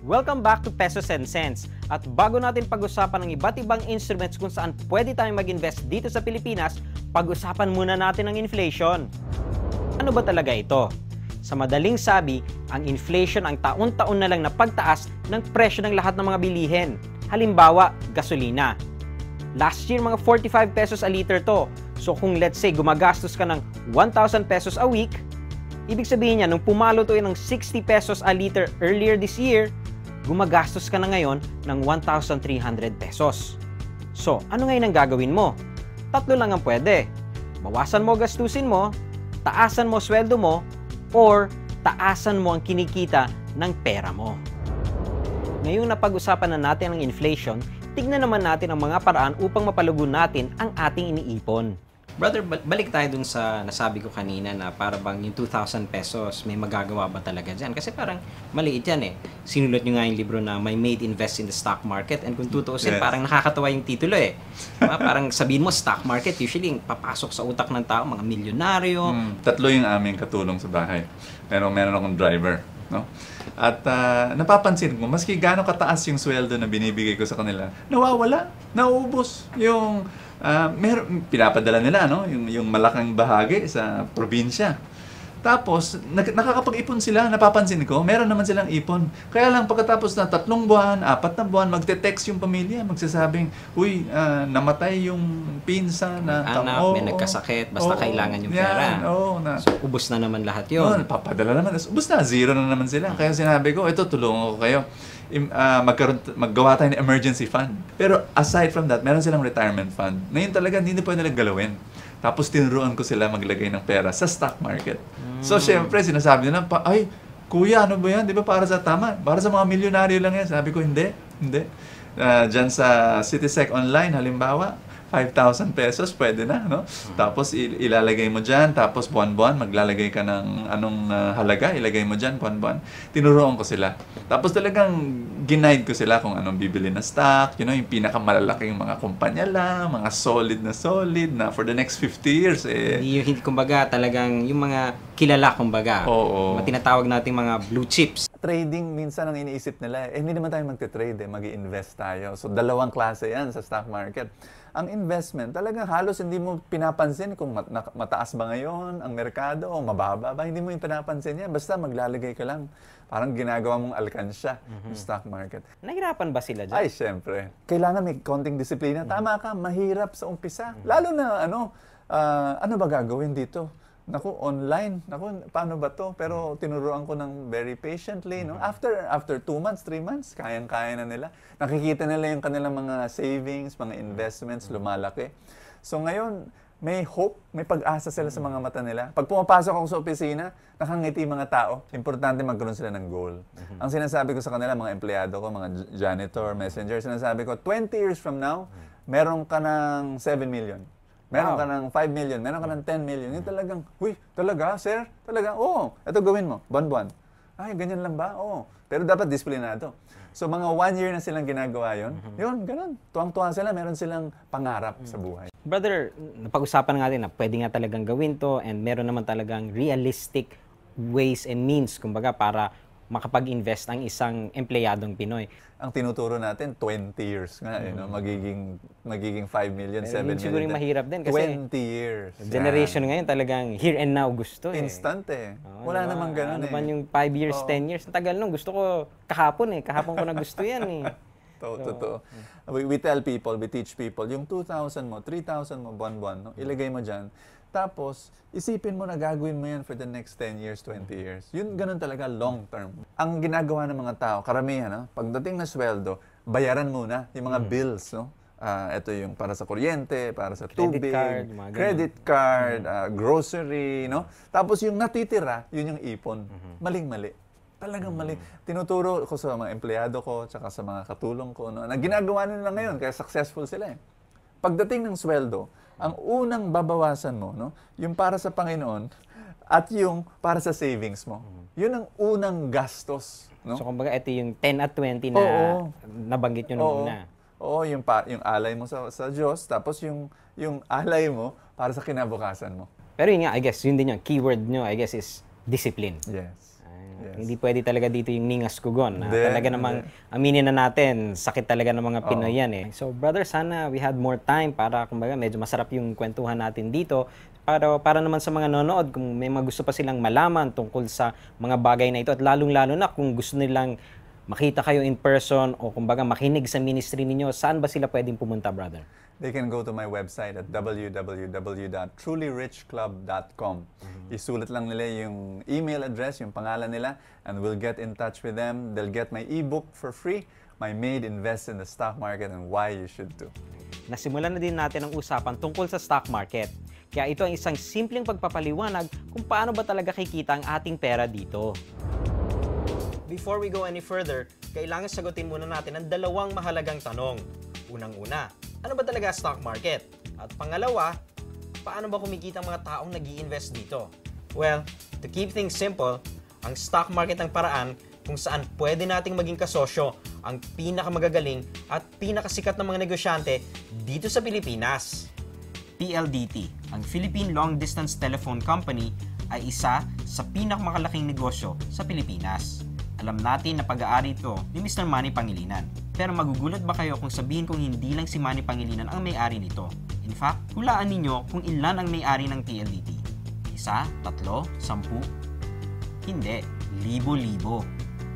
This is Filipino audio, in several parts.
Welcome back to Pesos and Cents. At bago natin pag-usapan ng iba't ibang instruments kung saan pwede tayong mag-invest dito sa Pilipinas, pag-usapan muna natin ang inflation. Ano ba talaga ito? Sa madaling sabi, ang inflation ang taon-taon na lang na pagtaas ng presyo ng lahat ng mga bilihin. Halimbawa, gasolina. Last year, mga 45 pesos a liter to. So kung let's say gumagastos ka ng 1,000 pesos a week, ibig sabihin niya, nung pumalo to ng 60 pesos a liter earlier this year, gumagastos ka na ngayon ng 1,300 pesos. So, ano ngayon ang gagawin mo? Tatlo lang ang pwede. Bawasan mo gastusin mo, taasan mo sweldo mo, or taasan mo ang kinikita ng pera mo. Ngayong napag-usapan na natin ang inflation, tignan naman natin ang mga paraan upang mapalugon natin ang ating iniipon. Brother, balik tayo dun sa nasabi ko kanina na para bang yung 2,000 pesos, may magagawa ba talaga dyan? Kasi parang maliit yan eh. Sinulat nyo nga yung libro na My Maid Invests in the Stock Market, and kung tutuusin, parang nakakatawa yung titulo eh. Parang sabihin mo, stock market, usually papasok sa utak ng tao, mga milyonaryo. Tatlo yung aming katulong sa bahay. Meron akong driver. No? At napapansin ko, maski gaano kataas yung sweldo na binibigay ko sa kanila, nawawala, nauubos yung pinapadala nila, no? Yung malaking bahagi sa probinsya. Tapos, nakakapag-ipon sila, napapansin ko, meron naman silang ipon. Kaya lang, pagkatapos na 3 buwan, 4 na buwan, magte-text yung pamilya, magsasabing, uy, namatay yung pinsa na anak, may nagkasakit, basta kailangan yung pera. So, ubos na naman lahat yun. Papadala naman. Ubos na, zero na naman sila. Kaya sinabi ko, ito, tulungan ko kayo. Maggawa tayo ng emergency fund. Pero aside from that, meron silang retirement fund. Ngayon talaga, hindi na pwede nilang galawin. Tapos tinuruan ko sila maglagay ng pera sa stock market. So, syempre, sinasabi nila, ay, kuya, ano ba yan? Di ba para sa tama? Para sa mga milyonaryo lang yan. Sabi ko, hindi. Diyan sa CitySec Online, halimbawa, 5,000 pesos, pwede na, no? Tapos ilalagay mo dyan, tapos buwan-buwan, maglalagay ka ng anong halaga, ilagay mo dyan, buwan-buwan. Tinuruan ko sila. Tapos talagang ginaid ko sila kung anong bibili na stock, yung pinakamalalaking mga kumpanya lang, mga solid na for the next 50 years. Hindi, kumbaga, talagang yung mga kilala, kumbaga. Oo. Tinatawag nating mga blue chips. Trading, minsan ang iniisip nila, hindi naman tayo magte-trade, mag-i-invest tayo. So, dalawang klase yan sa stock market. Ang investment, talagang halos hindi mo pinapansin kung mataas ba ngayon ang merkado o mababa ba. Hindi mo yung pinapansin yan. Basta maglalagay ka lang. Parang ginagawa mong alkansya yung stock market. Nahirapan ba sila dyan? Ay, syempre. Kailangan may konting disiplina. Tama ka, mahirap sa umpisa. Lalo na, ano ba gagawin dito? Naku, online. Naku, paano ba to? Pero tinuruan ko ng very patiently, no? After 2 months, 3 months, kayang-kaya na nila. Nakikita nila yung kanilang mga savings, mga investments, lumalaki. So ngayon, may hope, may pag-asa sila sa mga mata nila. Pag pumapasok ako sa opisina, nakangiti mga tao. Importante magkaroon sila ng goal. Ang sinasabi ko sa kanila, mga empleyado ko, mga janitor, messenger, sinasabi ko, 20 years from now, meron ka ng 7 million. Meron ka ng 5 million, meron ka ng 10 million. Yung talagang, huy, talaga, sir? Talaga? Oo, ito gawin mo, buwan-buwan. Ay, ganyan lang ba? Oo. Pero dapat disiplinado. So, mga 1 year na silang ginagawa yun. Yun, ganun. Tuwang-tuwa sila, meron silang pangarap sa buhay. Brother, napag-usapan na natin na pwede nga talagang gawin to, and meron naman talagang realistic ways and means, kumbaga, para makapag-invest ang isang empleyadong Pinoy. Ang tinuturo natin, 20 years nga, magiging 5 million, 7 million. Siguro mahirap din kasi 20 years. Generation ngayon talagang here and now gusto eh. Instant eh. Wala namang ganun Ano ba yung 5 years, 10 years? Ang tagal nung gusto ko kahapon eh. Kahapon ko na gusto yan eh. Totoo. We tell people, we teach people, yung 2,000 mo, 3,000 mo, buwan-buwan, no? Ilagay mo dyan. Tapos, isipin mo na gagawin mo yan for the next 10 years, 20 years. Yun, ganun talaga, long term. Ang ginagawa ng mga tao, karamihan, no? Pagdating na sweldo, bayaran muna yung mga bills, no? Ito yung para sa kuryente, para sa tubig, credit card, grocery, no? Tapos yung natitira, yun yung ipon. Maling-mali. Talagang mali. Tinuturo ko sa mga empleyado ko, tsaka sa mga katulong ko, no? Na ginagawa nila ngayon, kaya successful sila eh. Pagdating ng sweldo, ang unang babawasan mo, no, yung para sa Panginoon at yung para sa savings mo. Yun ang unang gastos. No? So, kumbaga, ito yung 10 at 20 na nabanggit nyo nung una. Oo, yung alay mo sa Diyos, tapos yung alay mo para sa kinabukasan mo. Pero yun nga, I guess, yun din yung keyword nyo, I guess, is discipline. Yes. Yes. Hindi pwede talaga dito yung ningas kugon. Hindi, Talaga namang aminin na natin, sakit talaga ng mga Pinoy yan eh. So brother, sana we had more time para kumbaga medyo masarap yung kwentuhan natin dito. Para naman sa mga nanonood, kung may mga gusto pa silang malaman tungkol sa mga bagay na ito at lalong-lalo na kung gusto nilang makita kayo in person o kumbaga makinig sa ministry ninyo, saan ba sila pwedeng pumunta, brother? They can go to my website at www.trulyrichclub.com. Isulat lang nila yung email address, yung pangalan nila, and we'll get in touch with them. They'll get my ebook for free, My Maid Invests in the Stock Market and Why You Should Too. Nasimulan na din natin ang usapan tungkol sa stock market. Kaya ito ang isang simpleng pagpapaliwanag kung paano ba talaga kikita ang ating pera dito. Before we go any further, kailangan sagutin muna natin ang dalawang mahalagang tanong. Unang-una, ano ba talaga stock market? At pangalawa, paano ba kumikita ang mga taong nag-i-invest dito? Well, to keep things simple, ang stock market ang paraan kung saan pwede nating maging kasosyo ang pinakamagagaling at pinakasikat ng mga negosyante dito sa Pilipinas. PLDT, ang Philippine Long Distance Telephone Company, ay isa sa pinakamalaking negosyo sa Pilipinas. Alam natin na pag-aari ito ni Mr. Manny Pangilinan. Pero magugulat ba kayo kung sabihin kong hindi lang si Manny Pangilinan ang may-ari nito? In fact, hulaan ninyo kung ilan ang may-ari ng PLDT. 1, 3, 10? Hindi, libo-libo.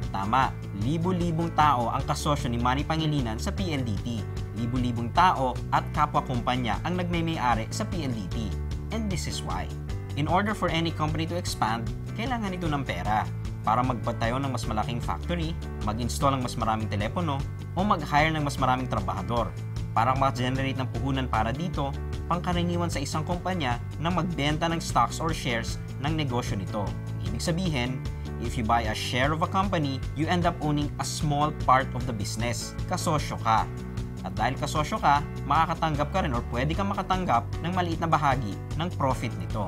Tama, libo-libong tao ang kasosyo ni Manny Pangilinan sa PLDT. Libo-libong tao at kapwa-kumpanya ang nagmay-ari sa PLDT. And this is why. In order for any company to expand, kailangan ito ng pera para magpatayo ng mas malaking factory, mag-install ng mas maraming telepono, o mag-hire ng mas maraming trabahador. Para mag-generate ng puhunan para dito, pangkaraniwan sa isang kumpanya na magbenta ng stocks or shares ng negosyo nito. Ibig sabihin, if you buy a share of a company, you end up owning a small part of the business. Kasosyo ka. At dahil kasosyo ka, makakatanggap ka rin or pwede kang makatanggap ng maliit na bahagi ng profit nito.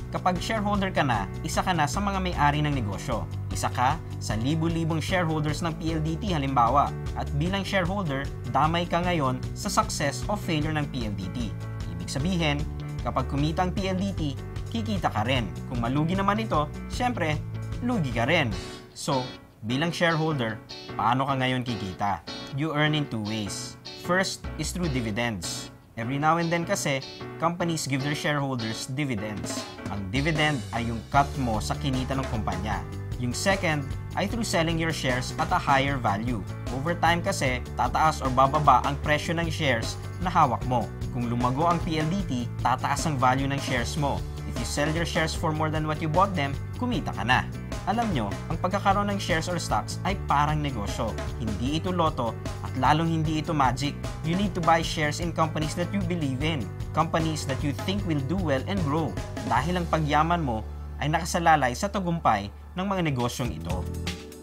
Kapag shareholder ka na, isa ka na sa mga may-ari ng negosyo. Isa ka sa libu-libong shareholders ng PLDT halimbawa. At bilang shareholder, damay ka ngayon sa success o failure ng PLDT. Ibig sabihin, kapag kumita ang PLDT, kikita ka rin. Kung malugi naman ito, syempre, lugi ka rin. So, bilang shareholder, paano ka ngayon kikita? You earn in two ways. First is through dividends. Every now and then kasi, companies give their shareholders dividends. Ang dividend ay yung cut mo sa kinita ng kumpanya. Yung second ay through selling your shares at a higher value. Over time kasi, tataas or bababa ang presyo ng shares na hawak mo. Kung lumago ang PLDT, tataas ang value ng shares mo. If you sell your shares for more than what you bought them, kumita ka na. Alam nyo, ang pagkakaroon ng shares or stocks ay parang negosyo. Hindi ito loto at lalong hindi ito magic. You need to buy shares in companies that you believe in. Companies that you think will do well and grow. Dahil ang pagyaman mo ay nakasalalay sa tagumpay ng mga negosyong ito.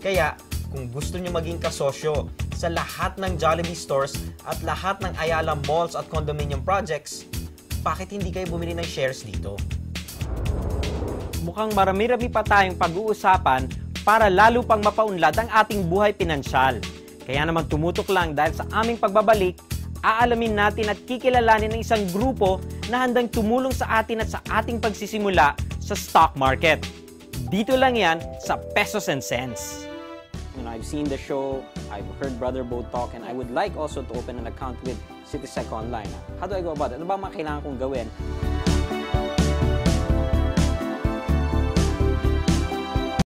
Kaya, kung gusto nyo maging kasosyo sa lahat ng Jollibee stores at lahat ng Ayala malls at condominium projects, bakit hindi kayo bumili ng shares dito? Mukhang marami-rami pa tayong pag-uusapan para lalo pang mapaunlad ang ating buhay pinansyal. Kaya naman tumutok lang dahil sa aming pagbabalik, aalamin natin at kikilalanin ng isang grupo na handang tumulong sa atin at sa ating pagsisimula sa stock market. Dito lang yan sa Pesos and Cents. I've seen the show, I've heard Brother Bo talk, and I would like also to open an account with Citysec Online. How do I go about it? Ano ba mga kailangan kong gawin